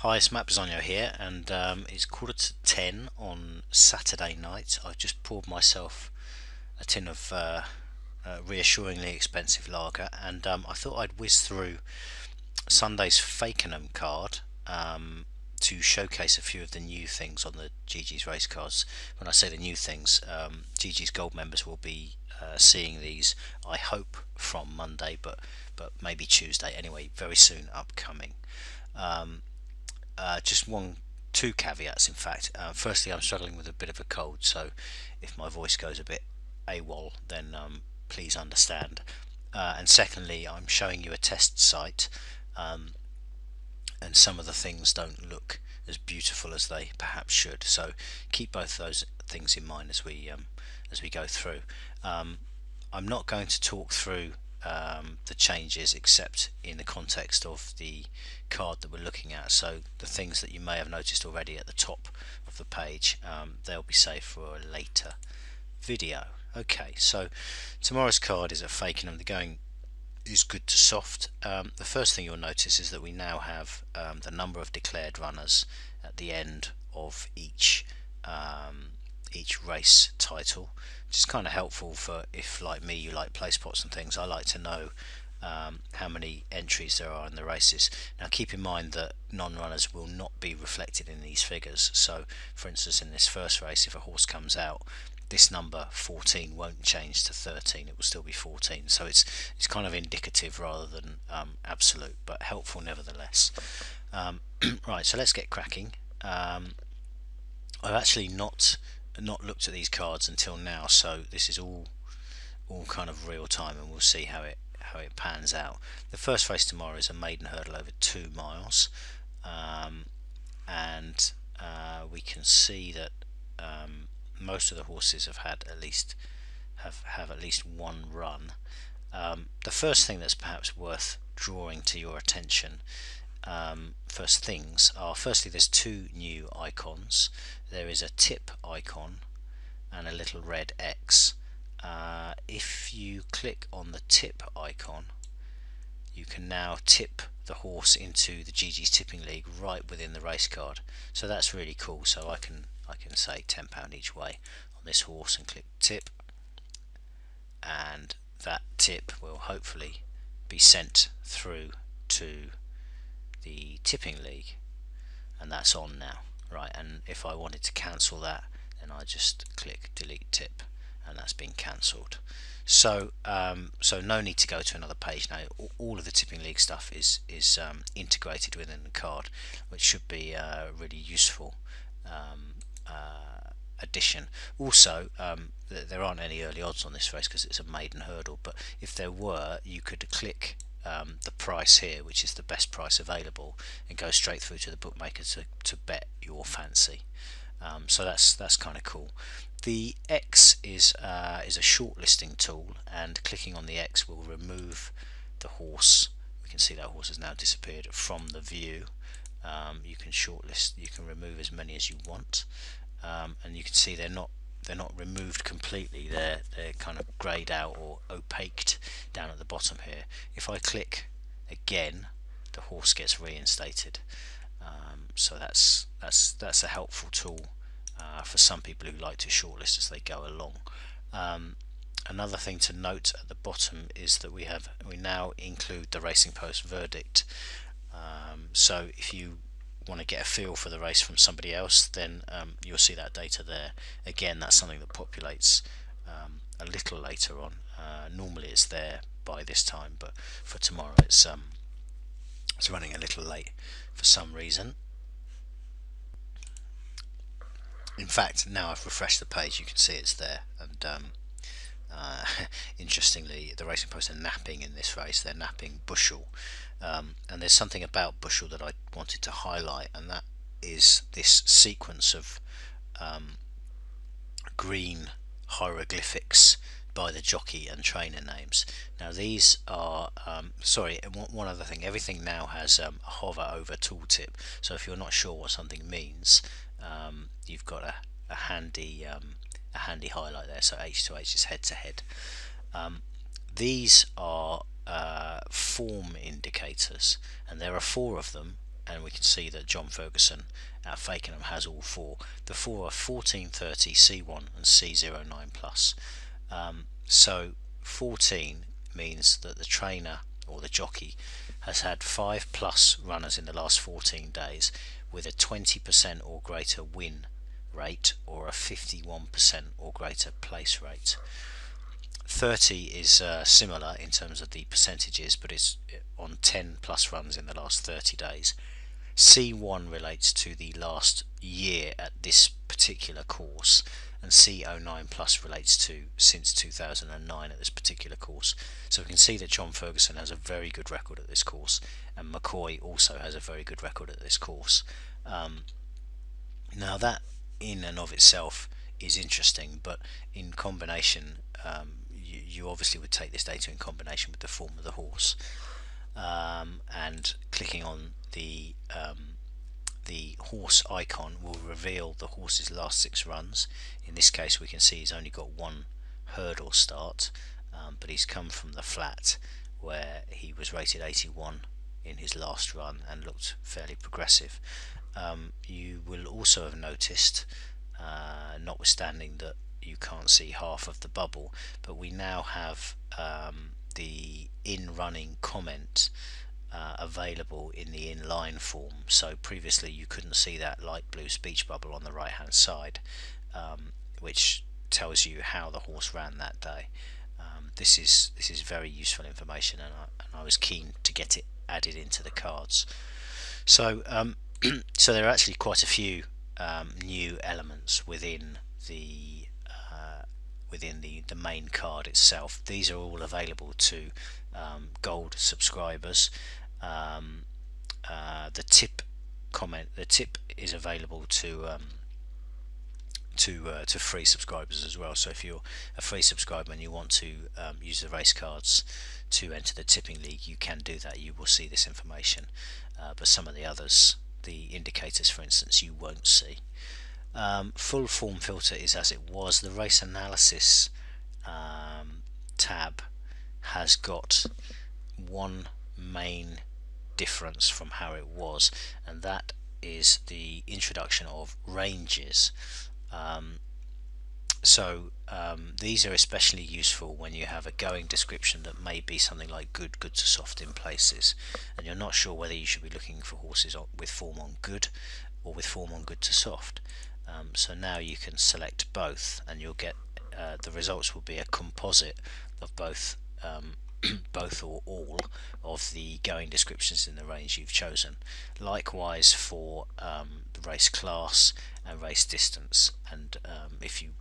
Hi, it's Matt Bisogno here, and it's 10:15 on Saturday night. I've just poured myself a tin of reassuringly expensive lager, and I thought I'd whiz through Sunday's Fakenham card to showcase a few of the new things on the Geegeez Racecards. When I say the new things, Geegeez Gold members will be seeing these, I hope, from Monday, but maybe Tuesday. Anyway, very soon upcoming. Just two caveats, in fact. Firstly, I'm struggling with a bit of a cold, so if my voice goes a bit AWOL, then please understand. And secondly, I'm showing you a test site, and some of the things don't look as beautiful as they perhaps should. So keep both those things in mind as we go through. I'm not going to talk through the changes except in the context of the card that we're looking at. So the things that you may have noticed already at the top of the page, they'll be saved for a later video. Okay, so tomorrow's card is at Fakenham. The going is good to soft. The first thing you'll notice is that we now have the number of declared runners at the end of each race title, which is kind of helpful for, if like me you like play spots and things. I like to know how many entries there are in the races. Now keep in mind that non-runners will not be reflected in these figures. So for instance, in this first race, if a horse comes out, this number 14 won't change to 13, it will still be 14. So it's kind of indicative rather than absolute, but helpful nevertheless. Right, so let's get cracking. I've actually not looked at these cards until now, so this is all kind of real time, and we'll see how it pans out. The first race tomorrow is a maiden hurdle over 2 miles, and we can see that most of the horses have had at least one run. The first thing that's perhaps worth drawing to your attention, firstly, there's two new icons. There is a tip icon and a little red X. If you click on the tip icon, you can now tip the horse into the Geegeez Tipping League right within the race card. So that's really cool. So I can say £10 each way on this horse and click tip, and that tip will hopefully be sent through to the Tipping League, and that's on now. Right, and if I wanted to cancel that, then I just click delete tip, and that's been cancelled. So no need to go to another page now. All of the Tipping League stuff is integrated within the card, which should be a really useful addition. Also, there aren't any early odds on this race because it's a maiden hurdle, but if there were, you could click the price here, which is the best price available, and go straight through to the bookmaker to bet your fancy. So that's kind of cool. The X is a shortlisting tool, and clicking on the X will remove the horse. We can see that horse has now disappeared from the view. You can shortlist, you can remove as many as you want, and you can see they're not removed completely. They're kind of greyed out or opaqued down at the bottom here. If I click again, the horse gets reinstated. So that's a helpful tool for some people who like to shortlist as they go along. Another thing to note at the bottom is that we now include the Racing Post verdict. So if you want to get a feel for the race from somebody else, then you'll see that data there. Again, that's something that populates a little later on. Normally it's there by this time, but for tomorrow it's running a little late for some reason. In fact, now I've refreshed the page, you can see it's there, and interestingly, the Racing Post are napping in this race. They're napping Bushel, and there's something about Bushel that I wanted to highlight, and that is this sequence of green hieroglyphics by the jockey and trainer names. Now these are sorry, and one other thing, everything now has a hover over tooltip, so if you're not sure what something means, you've got a handy highlight there. So H to H is head to head. These are form indicators, and there are 4 of them, and we can see that John Ferguson at Fakenham has all four. The four are 1430, C1 and C09 plus. So 14 means that the trainer or the jockey has had 5+ runners in the last 14 days with a 20% or greater win rate or a 51% or greater place rate. 30 is similar in terms of the percentages, but it's on 10+ runs in the last 30 days. C1 relates to the last year at this particular course, and C09 plus relates to since 2009 at this particular course. So we can see that John Ferguson has a very good record at this course, and McCoy also has a very good record at this course. Now that in and of itself is interesting, but in combination, you obviously would take this data in combination with the form of the horse, and clicking on the horse icon will reveal the horse's last 6 runs. In this case we can see he's only got one hurdle start, but he's come from the flat where he was rated 81 in his last run and looked fairly progressive. You will also have noticed, notwithstanding that you can't see half of the bubble, but we now have the in-running comment available in the inline form. So previously you couldn't see that light blue speech bubble on the right hand side, which tells you how the horse ran that day. This is very useful information, and I was keen to get it added into the cards. So so there are actually quite a few new elements within the main card itself. These are all available to gold subscribers. The tip is available to free subscribers as well. So if you're a free subscriber and you want to use the race cards to enter the tipping league, you can do that. You will see this information, but some of the others, the indicators for instance, you won't see. Full form filter is as it was. The race analysis tab has got one main difference from how it was, and that is the introduction of ranges. These are especially useful when you have a going description that may be something like good to soft in places, and you're not sure whether you should be looking for horses with form on good or with form on good to soft. So now you can select both, and you'll get the results will be a composite of both both or all of the going descriptions in the range you've chosen. Likewise for the race class and race distance, and if you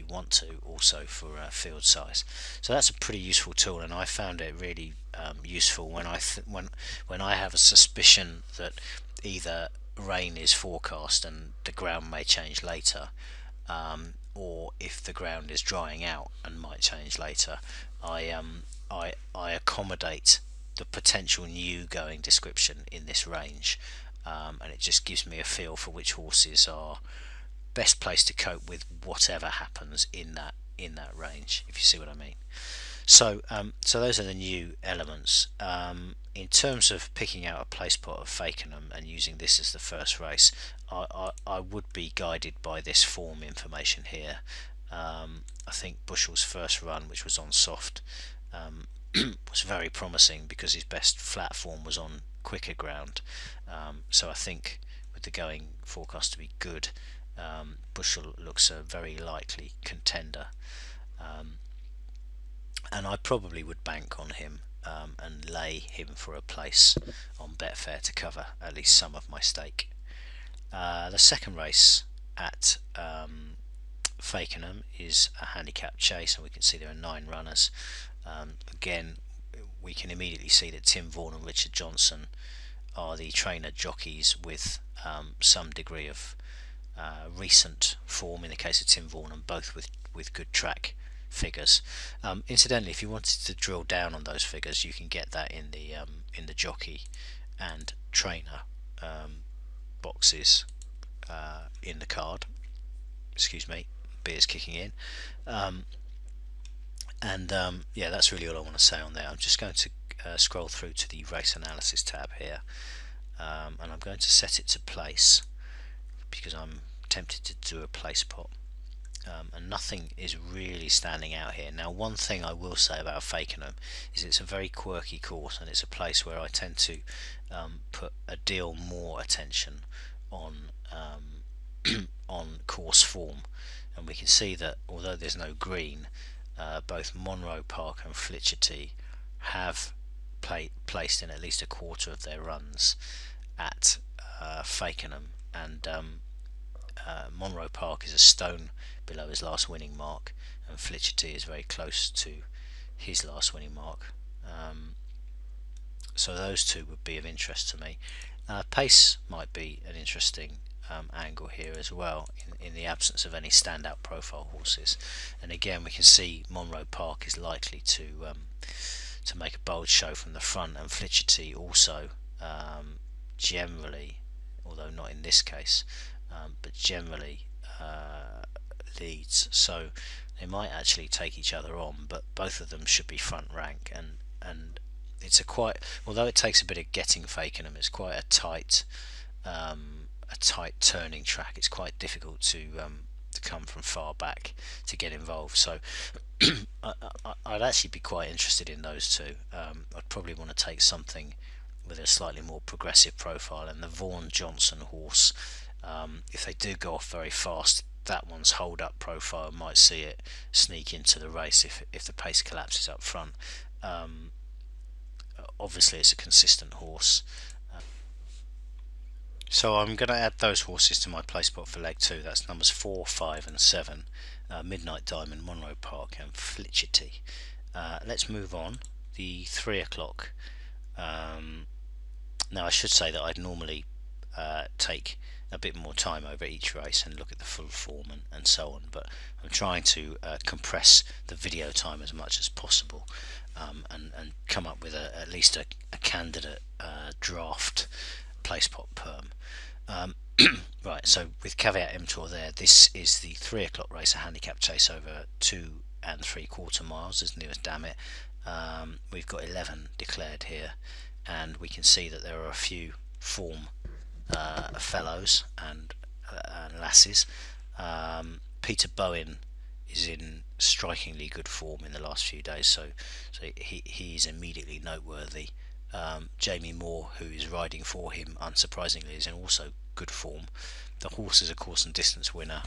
want to, also for field size. So that's a pretty useful tool, and I found it really useful when I have a suspicion that either rain is forecast and the ground may change later, or if the ground is drying out and might change later. I accommodate the potential new going description in this range, and it just gives me a feel for which horses are best placed to cope with whatever happens in that range, if you see what I mean. So so those are the new elements. In terms of picking out a place pot of Fakenham and using this as the first race, I would be guided by this form information here. I think Bushel's first run, which was on soft, was very promising because his best flat form was on quicker ground. So I think with the going forecast to be good, Bushel looks a very likely contender, and I probably would bank on him and lay him for a place on Betfair to cover at least some of my stake. The second race at Fakenham is a handicap chase, and we can see there are 9 runners. Again, we can immediately see that Tim Vaughan and Richard Johnson are the trainer jockeys with some degree of recent form in the case of Tim Vaughan, and both with good track figures. Incidentally, if you wanted to drill down on those figures, you can get that in the jockey and trainer boxes in the card. Excuse me, beer's kicking in. Yeah, that's really all I want to say on there. I'm just going to scroll through to the race analysis tab here, and I'm going to set it to place because I'm tempted to do a place pot. And nothing is really standing out here. Now, one thing I will say about Fakenham is it's a very quirky course, and it's a place where I tend to put a deal more attention on on course form. And we can see that although there's no green, both Monroe Park and Flitcherty have placed in at least a quarter of their runs at Fakenham, and Monroe Park is a stone below his last winning mark, and Flitcherty is very close to his last winning mark. So those two would be of interest to me. Pace might be an interesting angle here as well, in the absence of any standout profile horses. And again, we can see Monroe Park is likely to make a bold show from the front, and Flitcherty also generally, although not in this case, but generally leads. So they might actually take each other on, but both of them should be front rank. And it's although it takes a bit of getting Fakenham, it's quite a tight turning track. It's quite difficult to come from far back to get involved. So I'd actually be quite interested in those two. I'd probably want to take something with a slightly more progressive profile, and the Vaughan Johnson horse, if they do go off very fast, that one's hold up profile might see it sneak into the race if the pace collapses up front. Obviously it's a consistent horse, so I'm going to add those horses to my place spot for leg 2. That's numbers 4, 5 and 7, Midnight Diamond, Monroe Park and Flitcherty. Let's move on. The 3 o'clock. Now I should say that I'd normally take a bit more time over each race and look at the full form and so on, but I'm trying to compress the video time as much as possible, and come up with at least a candidate draft place pot perm. Right, so with caveat emptor there, this is the 3 o'clock race, a handicap chase over 2 3/4 miles as near as damn it. We've got 11 declared here, and we can see that there are a few form fellows and lasses. Peter Bowen is in strikingly good form in the last few days, so he's immediately noteworthy. Jamie Moore, who is riding for him, unsurprisingly, is in also good form. The horse is a course and distance winner,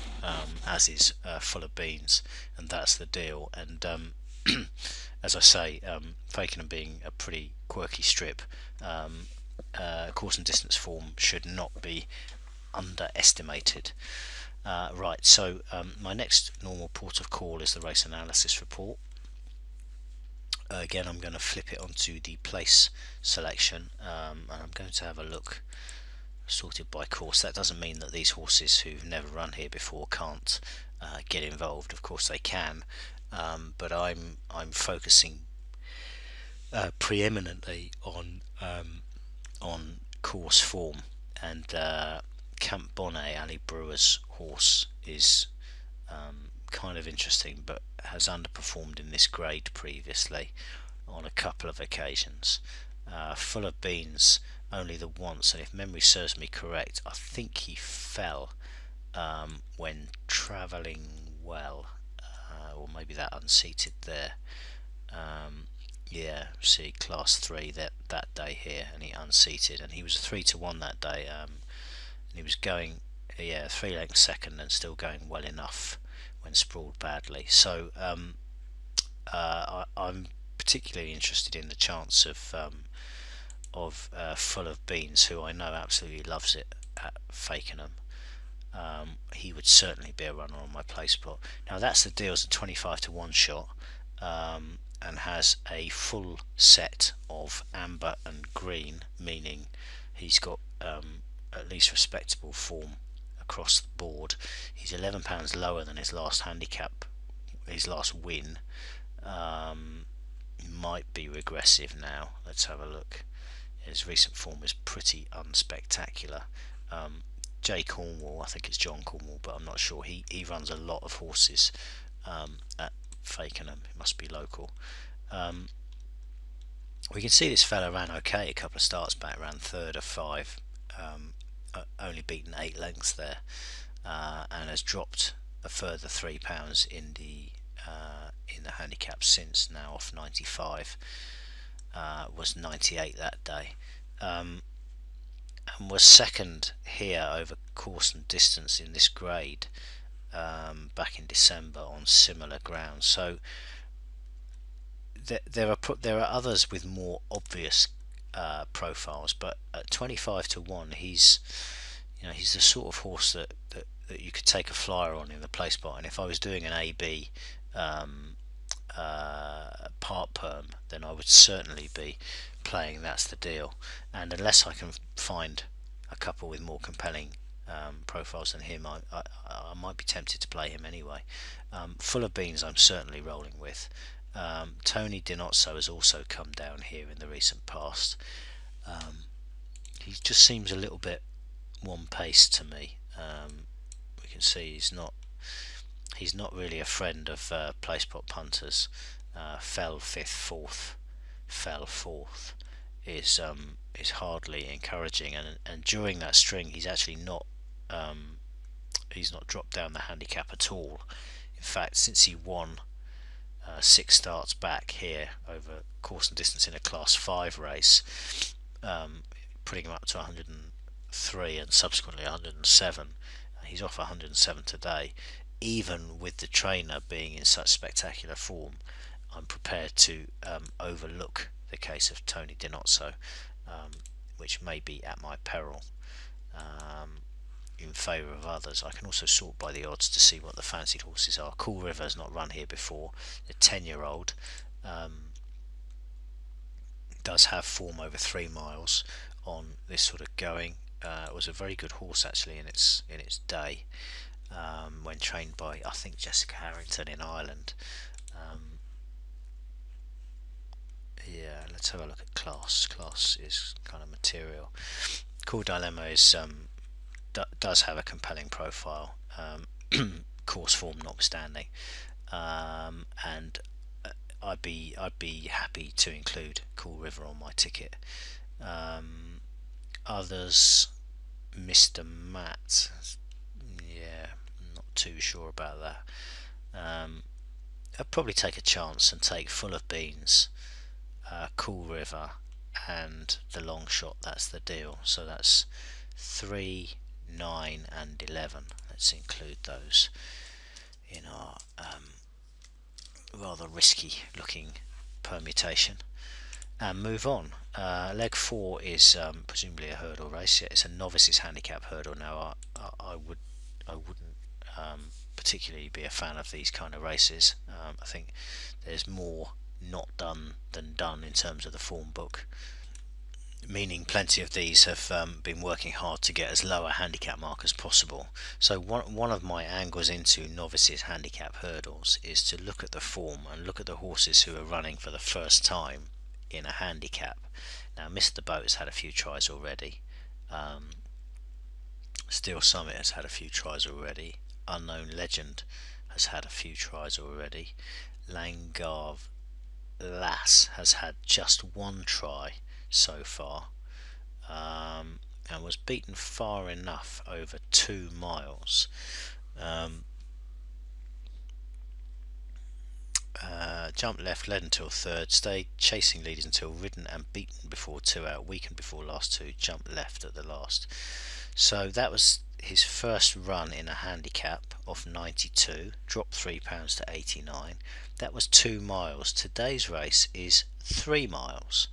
as is Full of Beans, and that's the deal. And as I say, Fakenham being a pretty quirky strip, course and distance form should not be underestimated. Right, so my next normal port of call is the race analysis report. Again, I'm going to flip it onto the place selection, and I'm going to have a look sorted by course. That doesn't mean that these horses who've never run here before can't get involved. Of course they can, but I'm focusing preeminently on course form, and Camp Bonnet, Ali Brewer's horse, is kind of interesting, but has underperformed in this grade previously on a couple of occasions. Full of Beans only the once, and if memory serves me correct, I think he fell when travelling well, or maybe that unseated there. Yeah, see, class 3 that day here, and he unseated, and he was a 3-1 that day, and he was going 3 lengths second and still going well enough when sprawled badly. So I'm particularly interested in the chance of Full of Beans, who I know absolutely loves it at Fakenham. He would certainly be a runner on my place spot. Now that's the deal, as a 25-1 shot, and has a full set of amber and green, meaning he's got at least respectable form across the board. He's £11 lower than his last handicap, his last win. Might be regressive now. Let's have a look. His recent form is pretty unspectacular. Jay Cornwall, I think it's John Cornwall, but I'm not sure. He runs a lot of horses at Fakenham. He must be local. We can see this fella ran okay a couple of starts back, ran third of 5, only beaten 8 lengths there, and has dropped a further £3 in the handicap since, now off 95. Was 98 that day, and was second here over course and distance in this grade back in December on similar ground. So there are others with more obvious profiles, but at 25 to 1, he's he's the sort of horse that you could take a flyer on in the play spot. And if I was doing an AB part perm, then I would certainly be playing That's the Deal. And unless I can find a couple with more compelling profiles than him, I might be tempted to play him anyway. Full of Beans I'm certainly rolling with. Tony Dinozzo has also come down here in the recent past. He just seems a little bit one pace to me. We can see he's not really a friend of play spot punters. Fell 5th, 4th, fell 4th is hardly encouraging, and during that string he's actually not dropped down the handicap at all. In fact, since he won 6 starts back here over course and distance in a Class 5 race, putting him up to 103 and subsequently 107. He's off 107 today. Even with the trainer being in such spectacular form, I'm prepared to overlook the case of Tony Dinozzo, which may be at my peril, in favour of others. I can also sort by the odds to see what the fancied horses are. Cool River has not run here before. The 10-year-old does have form over 3 miles on this sort of going. It was a very good horse actually in its day, when trained by, I think, Jessica Harrington in Ireland. Yeah, let's have a look at Class. Class is kind of material. Cool Dilemma is does have a compelling profile, course form notwithstanding, and I'd be happy to include Cool River on my ticket. Others, Mr. Matt, yeah, not too sure about that. I'd probably take a chance and take Full of Beans, Cool River, and the long shot That's the Deal. So that's 3, 9 and 11. Let's include those in our rather risky looking permutation and move on. Leg 4 is presumably a hurdle race. Yeah, it's a novices handicap hurdle. Now I wouldn't particularly be a fan of these kind of races. I think there's more not done than done in terms of the form book, meaning plenty of these have been working hard to get as low a handicap mark as possible. So one of my angles into novices handicap hurdles is to look at the form and look at the horses who are running for the first time in a handicap. Now, Mr. Boat has had a few tries already. Steel Summit has had a few tries already. Unknown Legend has had a few tries already. Langave Lass has had just 1 try so far, and was beaten far enough over 2 miles. Jumped left, led until 3rd, stayed chasing leaders until ridden and beaten before 2 out, weakened before last 2, jumped left at the last. So that was his first run in a handicap off 92, dropped £3 to 89. That was 2 miles. Today's race is 3 miles.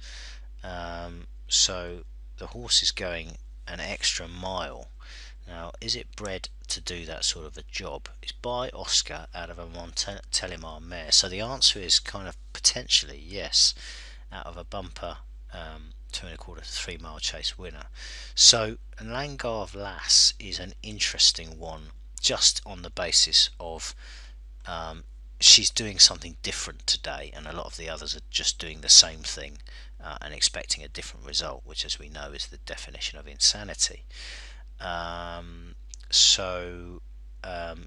So the horse is going an extra mile. Now, is it bred to do that sort of a job? It's by Oscar out of a Montelimar mare. So the answer is kind of potentially yes, out of a bumper 2 1/4 to 3 mile chase winner. So Langave Lass is an interesting one, just on the basis of she's doing something different today, and a lot of the others are just doing the same thing and expecting a different result, which, as we know, is the definition of insanity.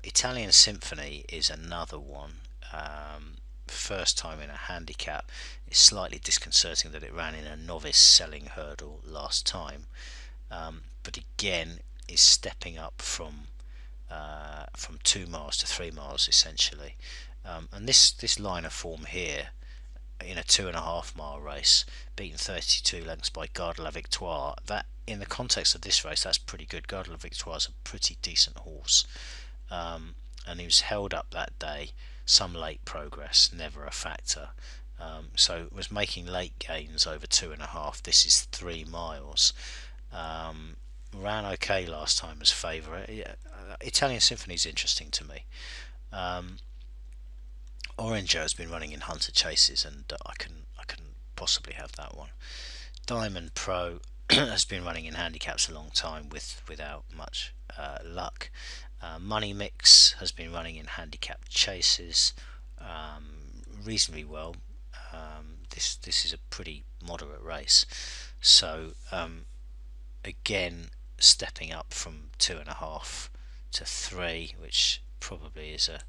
Italian Symphony is another one. first time in a handicap. It's slightly disconcerting that it ran in a novice selling hurdle last time, but again is stepping up from 2 miles to 3 miles essentially, and this line of form here in a 2.5 mile race, beaten 32 lengths by Garde la Victoire, that in the context of this race that's pretty good. Garde la Victoire is a pretty decent horse, and he was held up that day, some late progress, never a factor, so it was making late gains over 2.5. This is 3 miles. Ran okay last time as favourite. Italian Symphony is interesting to me. Oranger has been running in Hunter Chases, and I can possibly have that one. Diamond Pro has been running in handicaps a long time without much luck. Money Mix has been running in handicap chases reasonably well. This is a pretty moderate race, so again stepping up from 2.5 to 3, which probably is a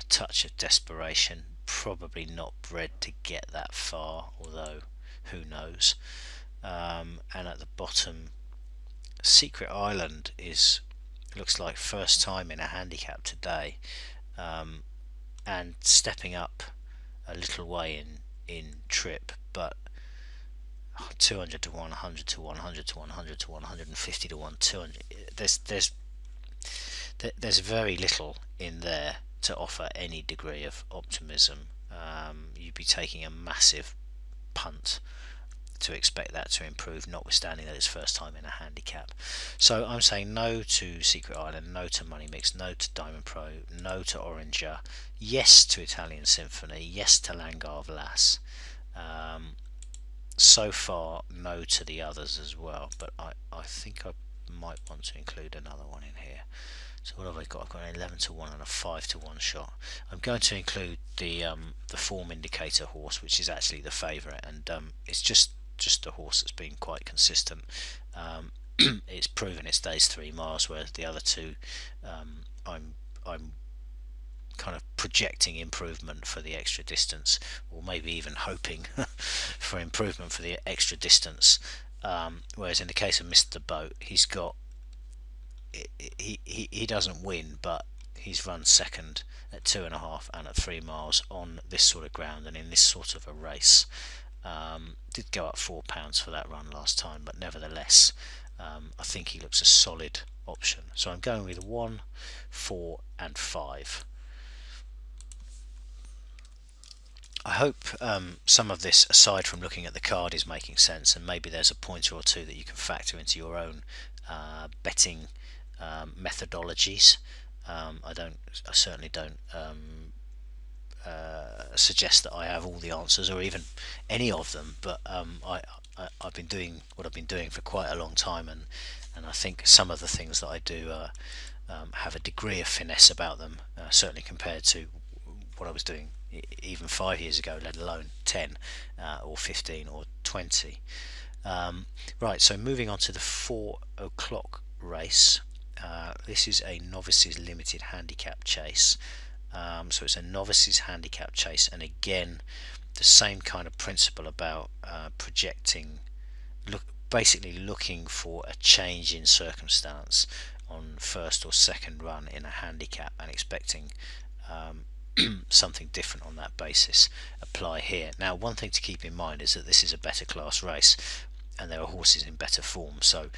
touch of desperation. Probably not bred to get that far, although who knows. And at the bottom, Secret Island looks like first time in a handicap today, and stepping up a little way in trip, but 200 to 1, 100 to 1, 100 to 1, 100 to 1, 150 to 1, 200. There's very little in there to offer any degree of optimism. You'd be taking a massive punt to expect that to improve, notwithstanding that it's first time in a handicap. So I'm saying no to Secret Island, no to Money Mix, no to Diamond Pro, no to Oranger, yes to Italian Symphony, yes to Langave Lass. So far no to the others as well, but I think I might want to include another one in here. So what have I got? I've got an 11 to 1 and a 5 to 1 shot. I'm going to include the form indicator horse, which is actually the favourite, and it's just a horse that's been quite consistent. It's proven its days 3 miles, whereas the other two, I'm kind of projecting improvement for the extra distance, or maybe even hoping for improvement for the extra distance. Whereas in the case of Mr. Boat, he's got he doesn't win, but he's run second at 2.5 and at 3 miles on this sort of ground and in this sort of a race. Did go up £4 for that run last time, but nevertheless I think he looks a solid option. So I'm going with 1, 4 and 5. I hope some of this, aside from looking at the card, is making sense, and maybe there's a pointer or two that you can factor into your own betting methodologies. I certainly don't suggest that I have all the answers or even any of them, but I've been doing what I've been doing for quite a long time, and I think some of the things that I do have a degree of finesse about them, certainly compared to what I was doing even 5 years ago, let alone 10 or 15 or 20. Right, so moving on to the 4 o'clock race. This is a novices limited handicap chase, so it's a novices handicap chase, and again the same kind of principle about projecting, basically looking for a change in circumstance on first or second run in a handicap and expecting something different on that basis apply here. Now, one thing to keep in mind is that this is a better class race and there are horses in better form, so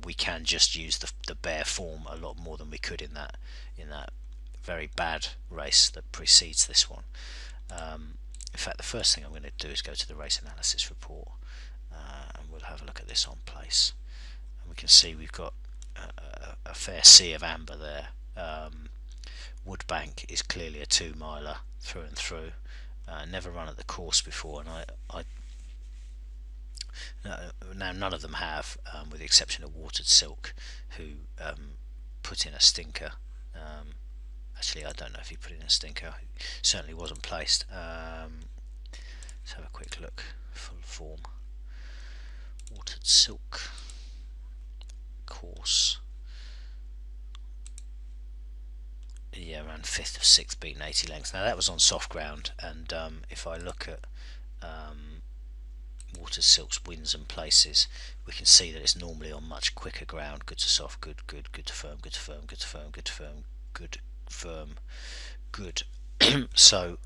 we can just use the bare form a lot more than we could in that very bad race that precedes this one. In fact, the first thing I'm going to do is go to the race analysis report, and we'll have a look at this on place, and we can see we've got a fair sea of amber there. Woodbank is clearly a 2-miler through and through, never run at the course before, and now none of them have, with the exception of Watered Silk, who put in a stinker. Actually, I don't know if he put in a stinker. He certainly wasn't placed. Let's have a quick look. Full form. Watered Silk course. Yeah, around 5th or 6th, beating 80 lengths. Now that was on soft ground, and if I look at Watered Silk's wins and places, we can see that it's normally on much quicker ground. Good to soft, good, good, good to firm, good to firm, good to firm, good to firm, good, firm, good. So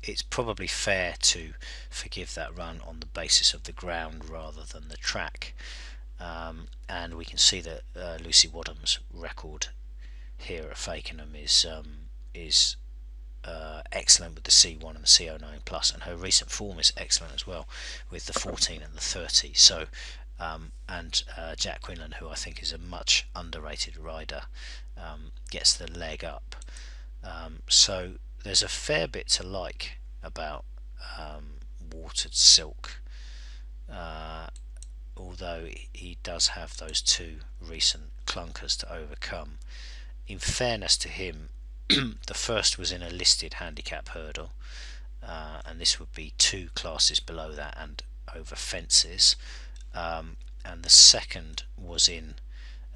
it's probably fair to forgive that run on the basis of the ground rather than the track. And we can see that Lucy Wadham's record here at Fakenham is excellent with the C1 and the C09 plus, and her recent form is excellent as well with the 14 and the 30. So and Jack Quinlan, who I think is a much underrated rider, gets the leg up. So there's a fair bit to like about Watered Silk, although he does have those two recent clunkers to overcome. In fairness to him, the first was in a listed handicap hurdle, and this would be 2 classes below that and over fences, and the second was in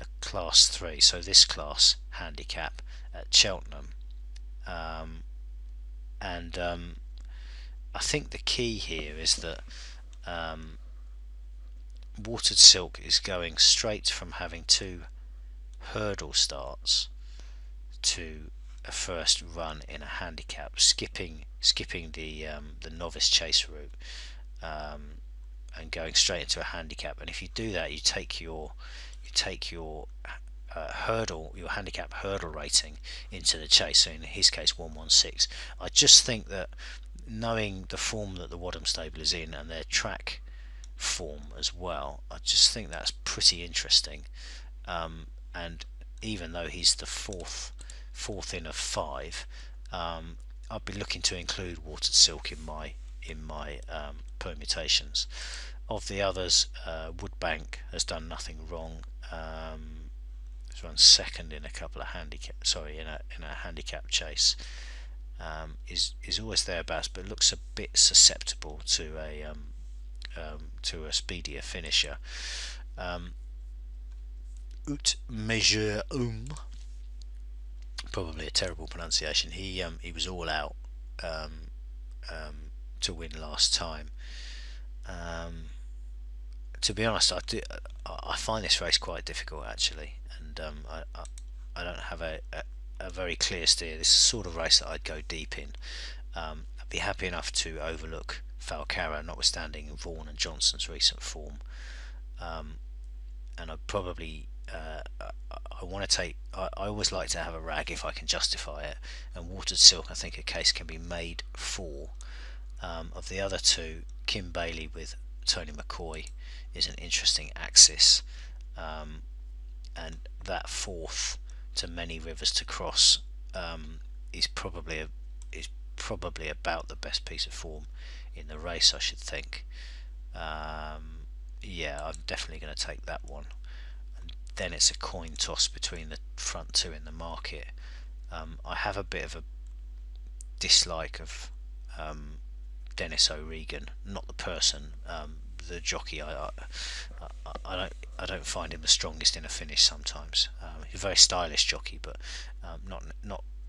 a class 3, so this class handicap at Cheltenham. And I think the key here is that Watered Silk is going straight from having 2 hurdle starts to a first run in a handicap, skipping the novice chase route, and going straight into a handicap. And if you do that, you take your your handicap hurdle rating into the chase. So in his case, 116. I just think that, knowing the form that the Wadham stable is in and their track form as well, I just think that's pretty interesting. And even though he's the fourth in of 5, I'd be looking to include Watered Silk in my permutations. Of the others, Woodbank has done nothing wrong. He's run second in a couple of in a handicap chase. Is always thereabouts, but looks a bit susceptible to a speedier finisher. Ut Measure probably a terrible pronunciation. He was all out to win last time. To be honest, I find this race quite difficult actually, and I don't have a very clear steer. This is the sort of race that I'd go deep in. I'd be happy enough to overlook Falcara, notwithstanding Vaughan and Johnson's recent form, and I'd probably I want to take. I always like to have a rag if I can justify it, and Watered Silk, I think a case can be made for. Of the other two, Kim Bailey with Tony McCoy is an interesting axis, and that 4th to Many Rivers to Cross is probably about the best piece of form in the race, I should think. Yeah, I'm definitely going to take that one. And then it's a coin toss between the front 2 in the market. I have a bit of a dislike of Dennis O'Regan, not the person, the jockey. I don't find him the strongest in a finish sometimes. He's a very stylish jockey, but not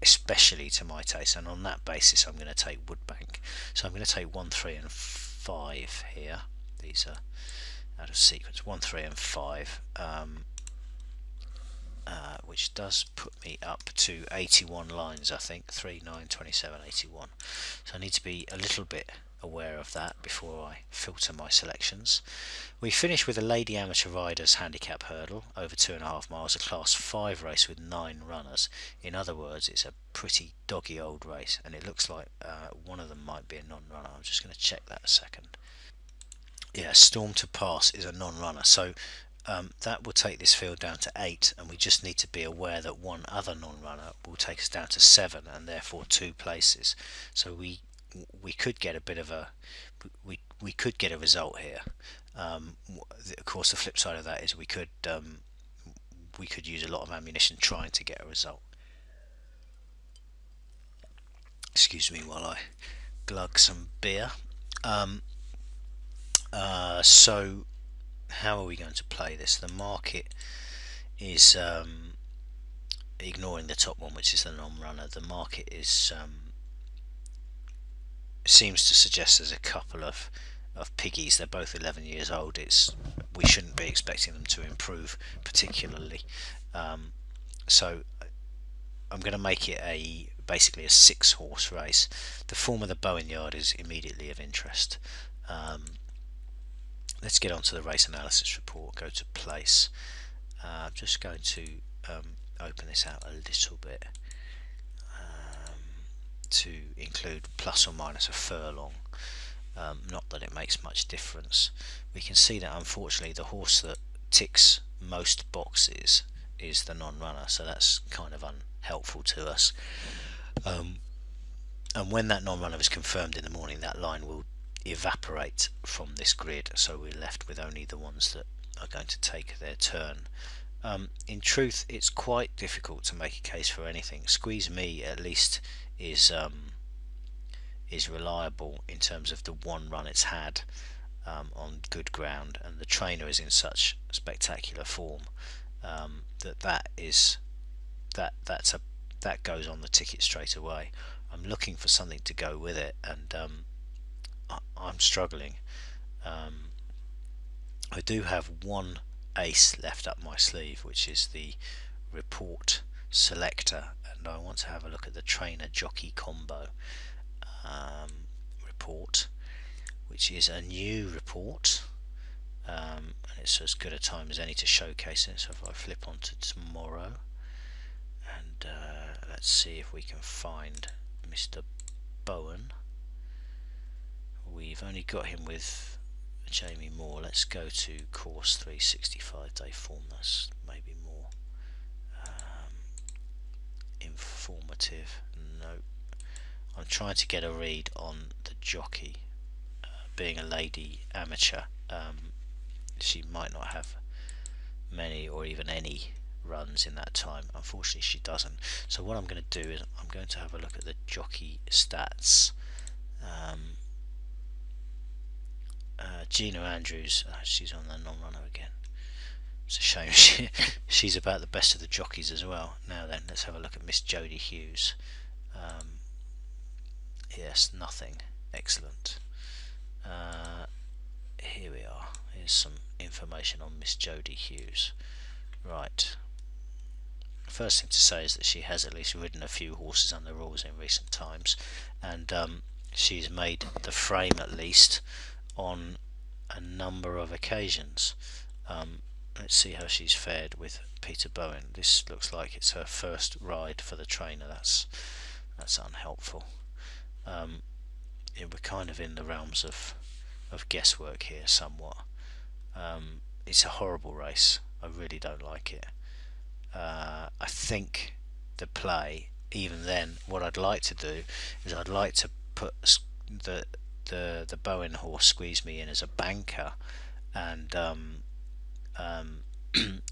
especially to my taste. And on that basis, I'm going to take Woodbank. So I'm going to take 1, 3, and 5 here. These are out of sequence. 1, 3, and 5. Which does put me up to 81 lines, I think. 3, 9, 27, 81. So I need to be a little bit aware of that before I filter my selections. We finish with a Lady Amateur Riders handicap hurdle over 2.5 miles, a class 5 race with 9 runners. In other words, it's a pretty doggy old race, and it looks like one of them might be a non-runner. I'm just going to check that a second. Yeah, Storm to Pass is a non-runner, so that will take this field down to 8, and we just need to be aware that one other non-runner will take us down to 7, and therefore 2 places. So we could get a bit of a we could get a result here. Of course, the flip side of that is we could use a lot of ammunition trying to get a result. Excuse me while I glug some beer. So how are we going to play this? The market is ignoring the top one, which is the non-runner, the market is seems to suggest there's a couple of piggies. They're both 11 years old. We shouldn't be expecting them to improve particularly. So I'm going to make it basically a 6-horse race. The form of the Bowen Yard is immediately of interest. Let's get on to the race analysis report. Go to place. I'm just going to open this out a little bit to include plus or minus a furlong. Not that it makes much difference. We can see that unfortunately the horse that ticks most boxes is the non-runner, so that's kind of unhelpful to us. And when that non-runner is confirmed in the morning, that line will evaporate from this grid, so we're left with only the ones that are going to take their turn. In truth, it's quite difficult to make a case for anything. Squeeze Me at least is reliable in terms of the one run it's had on good ground, and the trainer is in such spectacular form that goes on the ticket straight away. I'm looking for something to go with it, and I'm struggling. I do have one ace left up my sleeve, which is the report selector, and I want to have a look at the Trainer-Jockey Combo report, which is a new report, and it's as good a time as any to showcase it. So if I flip on to tomorrow, and let's see if we can find Mr. Bowen. We've only got him with Jamie Moore. Let's go to course 365 day form. That's maybe more informative. Nope. I'm trying to get a read on the jockey. Being a lady amateur, she might not have many or even any runs in that time. Unfortunately she doesn't. So what I'm going to do is I'm going to have a look at the jockey stats. Gina Andrews, she's on the non-runner again. It's a shame. She's about the best of the jockeys as well. Now then, let's have a look at Miss Jodie Hughes. Yes, nothing. Excellent. Here we are. Here's some information on Miss Jodie Hughes. Right. First thing to say is that she has at least ridden a few horses under rules in recent times, and she's made the frame at least on a number of occasions. Let's see how she's fared with Peter Bowen. This looks like it's her first ride for the trainer. That's unhelpful. We're kind of in the realms of guesswork here somewhat. It's a horrible race. I really don't like it. I think the play, even then, what I'd like to do is I'd like to put the Bowen horse Squeeze Me in as a banker, and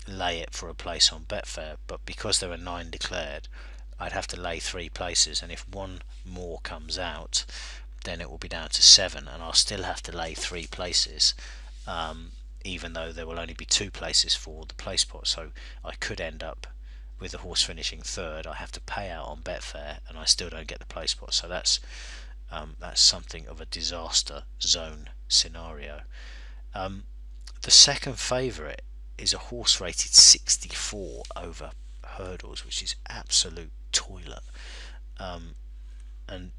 lay it for a place on Betfair, but because there are 9 declared, I'd have to lay 3 places, and if one more comes out, then it will be down to 7, and I'll still have to lay 3 places, even though there will only be 2 places for the place pot. So I could end up with the horse finishing 3rd. I have to pay out on Betfair, and I still don't get the place pot. So that's something of a disaster zone scenario. The second favourite is a horse rated 64 over hurdles, which is absolute toilet, and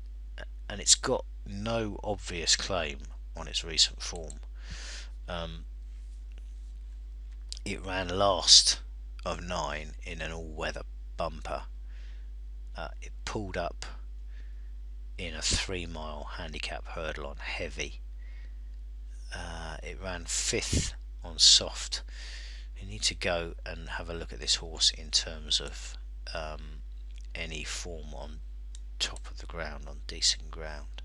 it's got no obvious claim on its recent form. It ran last of 9 in an all-weather bumper. It pulled up in a 3-mile handicap hurdle on heavy. It ran 5th on soft. You need to go and have a look at this horse in terms of any form on top of the ground, on decent ground,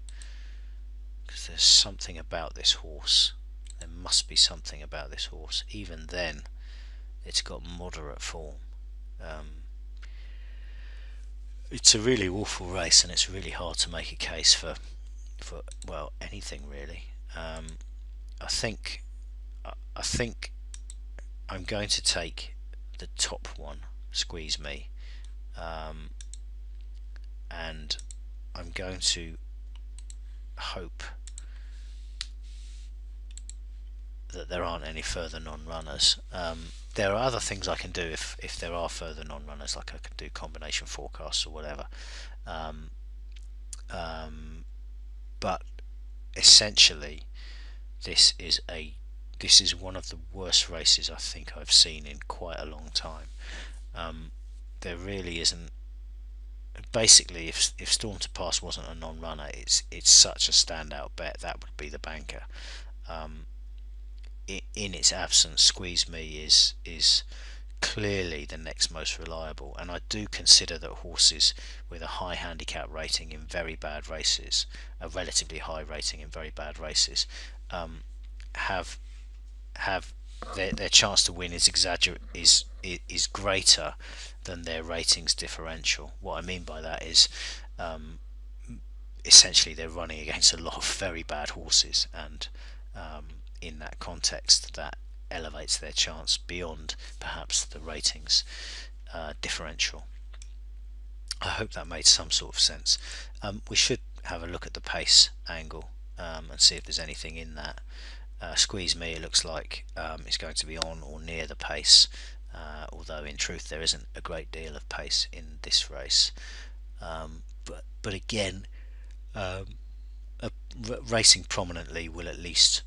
because there's something about this horse. There must be something about this horse. Even then, it's got moderate form. It's a really awful race, and it's really hard to make a case for well, anything really. I think I'm going to take the top one, Squeeze Me, and I'm going to hope that there aren't any further non-runners. There are other things I can do if there are further non-runners, like I can do combination forecasts or whatever, but essentially this is one of the worst races I think I've seen in quite a long time. There really isn't. Basically, if Storm to Pass wasn't a non-runner, it's such a standout bet. That would be the banker. In its absence, Squeeze Me is clearly the next most reliable, and I do consider that horses with a high handicap rating in very bad races, a relatively high rating in very bad races, have their chance to win is greater than their ratings differential. What I mean by that is essentially they're running against a lot of very bad horses, and in that context that elevates their chance beyond perhaps the ratings differential. I hope that made some sort of sense. We should have a look at the pace angle and see if there's anything in that. Squeeze Me, it looks like it's going to be on or near the pace, although in truth there isn't a great deal of pace in this race. But again, racing prominently will at least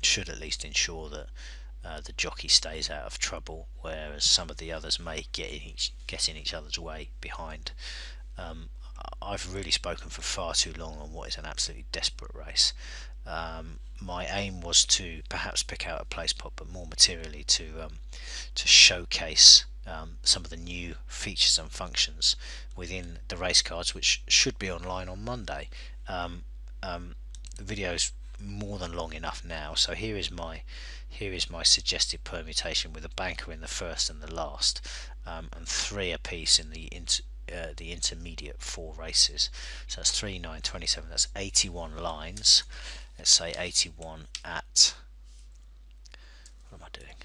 should at least ensure that the jockey stays out of trouble, whereas some of the others may get in each other's way behind. I've really spoken for far too long on what is an absolutely desperate race. My aim was to perhaps pick out a place pot, but more materially to showcase some of the new features and functions within the race cards, which should be online on Monday. The video's more than long enough now, so here is my suggested permutation with a banker in the first and the last, and 3 apiece in the intermediate 4 races. So that's 3, 9, 27. That's 81 lines. Let's say 81 at, what am I doing?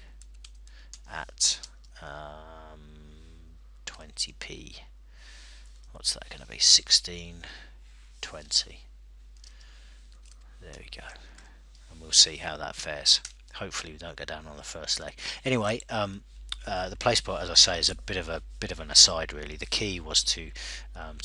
At 20p. What's that going to be? 16, 20. There we go, and we'll see how that fares. Hopefully we don't go down on the first leg. Anyway, the place pot, as I say, is a bit of an aside really. The key was to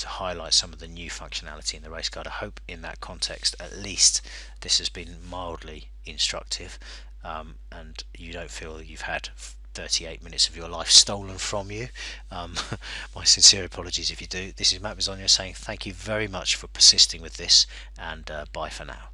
highlight some of the new functionality in the race card. I hope in that context at least this has been mildly instructive, and you don't feel you've had 38 minutes of your life stolen from you. My sincere apologies if you do. This is Matt Bisogno saying thank you very much for persisting with this, and bye for now.